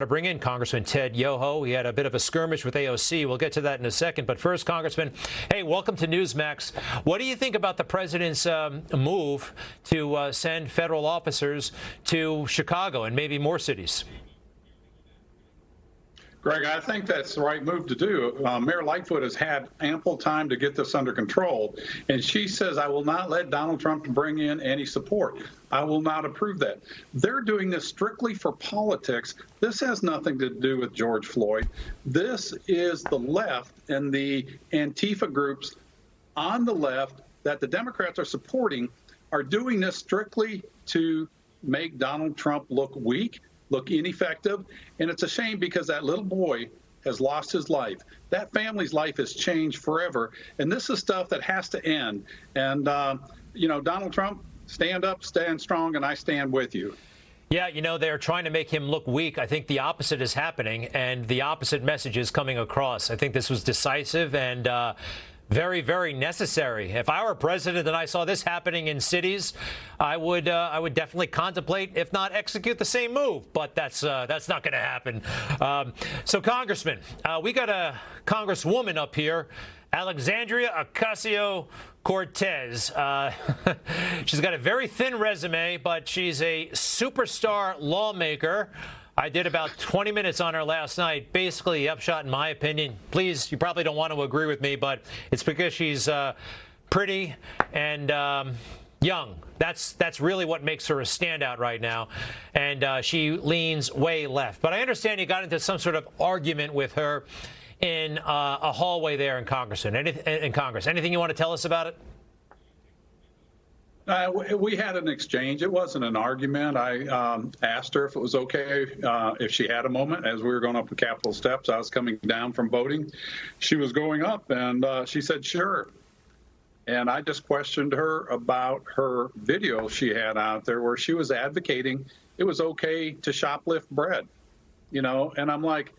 To bring in Congressman Ted Yoho. He had a bit of a skirmish with AOC. We'll get to that in a second. But first, Congressman, hey, welcome to Newsmax. What do you think about the president's move to send federal officers to Chicago and maybe more cities? Greg, I think that's the right move to do. Mayor Lightfoot has had ample time to get this under control, and she says, I will not let Donald Trump bring in any support. I will not approve that. They're doing this strictly for politics. This has nothing to do with George Floyd. This is the left and the Antifa groups on the left that the Democrats are supporting are doing this strictly to make Donald Trump look weak, look ineffective, and it's a shame because that little boy has lost his life. That family's life has changed forever, and this is stuff that has to end. And, Donald Trump, stand up, stand strong, and I stand with you. Yeah, they're trying to make him look weak. I think the opposite is happening, and the opposite message is coming across. I think this was decisive and very, very necessary. If I were president and I saw this happening in cities, I would definitely contemplate, if not execute the same move. But that's not going to happen. So, Congressman, we got a Congresswoman up here, Alexandria Ocasio-Cortez. She's got a very thin resume, but she's a superstar lawmaker. I did about 20 minutes on her last night. Basically, the upshot, in my opinion, please, you probably don't want to agree with me, but it's because she's pretty and young. That's really what makes her a standout right now. And she leans way left. But I understand you got into some sort of argument with her in a hallway there in Congress. Anything you want to tell us about it? We had an exchange. It wasn't an argument. I asked her if it was okay if she had a moment as we were going up the Capitol steps. I was coming down from voting. She was going up, and she said, sure. And I just questioned her about her video she had out there where she was advocating it was okay to shoplift bread, and I'm like,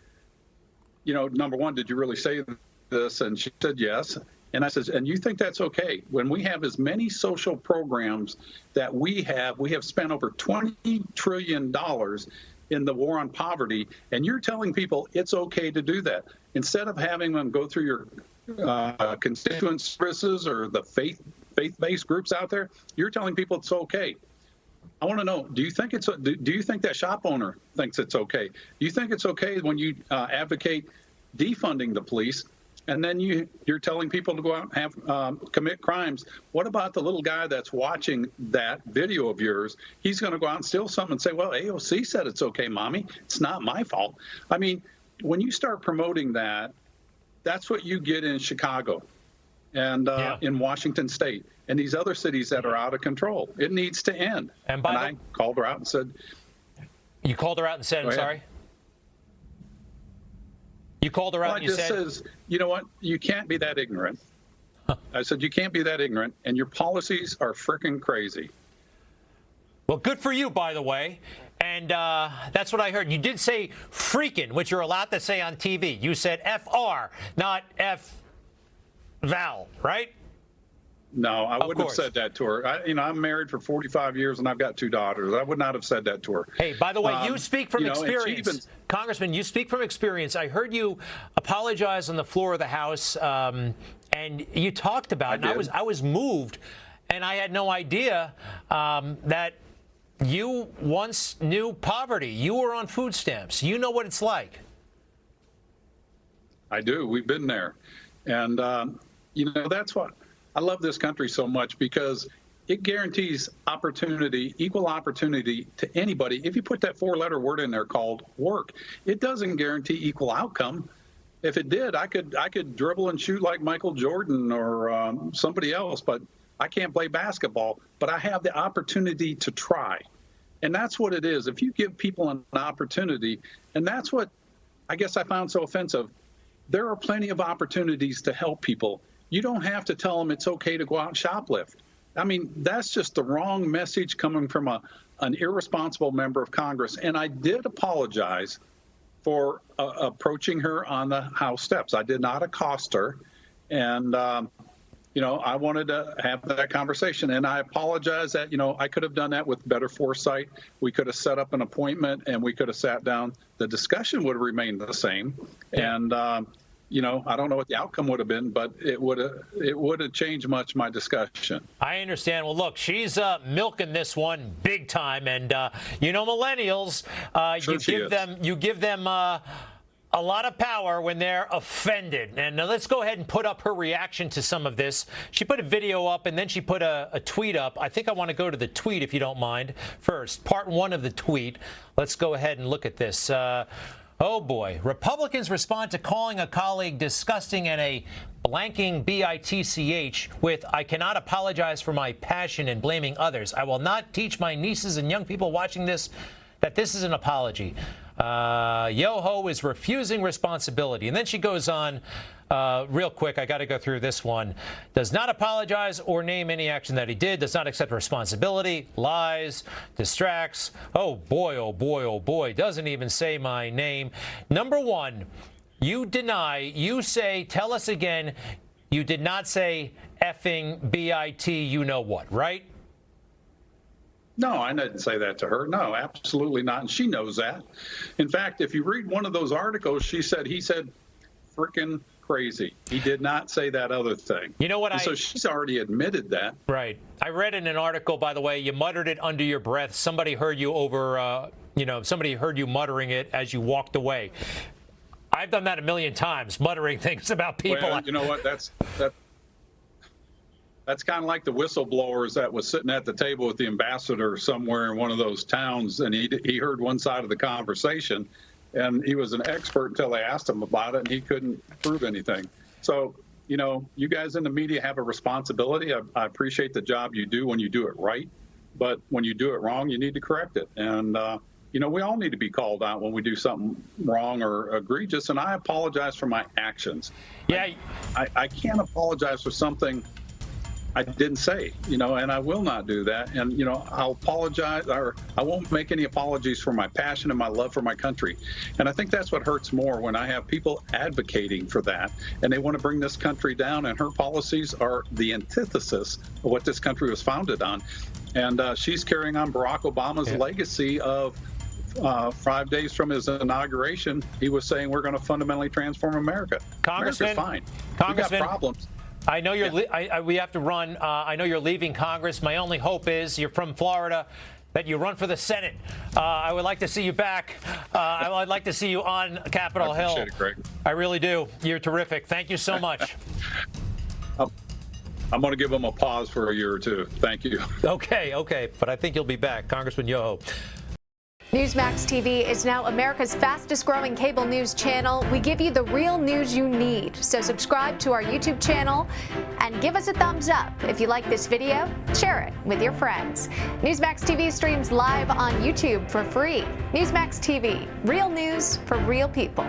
number one, did you really say this? And she said, yes. And I says, and you think that's okay? When we have as many social programs that we have spent over $20 trillion in the war on poverty, and you're telling people it's okay to do that. Instead of having them go through your constituent services or the faith-based groups out there, you're telling people it's okay. I want to know, do you think that shop owner thinks it's okay? Do you think it's okay when you advocate defunding the police? And then you're telling people to go out and have commit crimes. What about the little guy that's watching that video of yours? He's going to go out and steal something and say, well, AOC said it's okay, Mommy. It's not my fault. I mean, when you start promoting that, that's what you get in Chicago and in Washington State and these other cities that are out of control. It needs to end. And I called her out and said. You called her out and said, I'm sorry? You called her out and you said, says, you know what? You can't be that ignorant. I said, you can't be that ignorant, and your policies are freaking crazy. Well, good for you, by the way. And that's what I heard. You did say freaking, which you're allowed to say on TV. You said FR, not F-Val, right? No, I wouldn't have said that to her. I'm married for 45 years and I've got 2 daughters. I would not have said that to her. Hey, by the way, you speak from experience. Congressman, you speak from experience. I heard you apologize on the floor of the House, and you talked about it. And I was moved, and I had no idea that you once knew poverty. You were on food stamps. You know what it's like. I do. We've been there. And, that's what I love this country so much, because it guarantees opportunity, equal opportunity to anybody. If you put that 4-letter word in there called work, it doesn't guarantee equal outcome. If it did, I could dribble and shoot like Michael Jordan or somebody else, but I can't play basketball. But I have the opportunity to try. And that's what it is. If you give people an opportunity, and that's what I guess I found so offensive, there are plenty of opportunities to help people. You don't have to tell them it's okay to go out and shoplift. I mean, that's just the wrong message coming from an irresponsible member of Congress. And I did apologize for approaching her on the House steps. I did not accost her. And I wanted to have that conversation, and I apologize that, I could have done that with better foresight. We could have set up an appointment and we could have sat down. The discussion would have remained the same. Yeah. And, I don't know what the outcome would have been, but it would have changed much my discussion. I understand. Well, look, she's milking this one big time, and millennials, you give them a lot of power when they're offended. And now let's go ahead and put up her reaction to some of this. She put a video up, and then she put a tweet up. I think I want to go to the tweet, if you don't mind. First, part one of the tweet. Let's go ahead and look at this. Oh, boy. Republicans respond to calling a colleague disgusting and a blanking bitch with, "I cannot apologize for my passion," and blaming others. "I will not teach my nieces and young people watching this that this is an apology." Yoho is refusing responsibility. And then she goes on real quick. I got to go through this one. Does not apologize or name any action that he did. Does not accept responsibility. Lies. Distracts. Oh, boy, oh, boy, oh, boy. Doesn't even say my name. Number one, you deny. You say, tell us again, you did not say effing BIT you know what, right? No, I didn't say that to her. No, absolutely not. And she knows that. In fact, if you read one of those articles, he said frickin' crazy. He did not say that other thing. You know what? So she's already admitted that. Right. I read in an article, by the way, you muttered it under your breath. Somebody heard you somebody heard you muttering it as you walked away. I've done that a million times, muttering things about people. Well, you know what? That's kind of like the whistleblowers that was sitting at the table with the ambassador somewhere in one of those towns, and he heard one side of the conversation, and he was an expert until they asked him about it, and he couldn't prove anything. So, you guys in the media have a responsibility. I appreciate the job you do when you do it right, but when you do it wrong, you need to correct it. And, we all need to be called out when we do something wrong or egregious, and I apologize for my actions. Yeah. I can't apologize for something I didn't say, and I will not do that. And, I'll apologize, or I won't make any apologies for my passion and my love for my country. And I think that's what hurts more, when I have people advocating for that, and they want to bring this country down, and her policies are the antithesis of what this country was founded on. And she's carrying on Barack Obama's legacy of 5 days from his inauguration. He was saying we're going to fundamentally transform America. Congressman, America's fine. We got problems. I know we have to run. I know you're leaving Congress. My only hope is you're from Florida, that you run for the Senate. I would like to see you back. I would like to see you on Capitol Hill. I appreciate it, Greg. I really do. You're terrific. Thank you so much. I'm going to give them a pause for a year or two. Thank you. Okay. But I think you'll be back, Congressman Yoho. Newsmax TV is now America's fastest growing cable news channel. We give you the real news you need. So subscribe to our YouTube channel and give us a thumbs up. If you like this video, share it with your friends. Newsmax TV streams live on YouTube for free. Newsmax TV, real news for real people.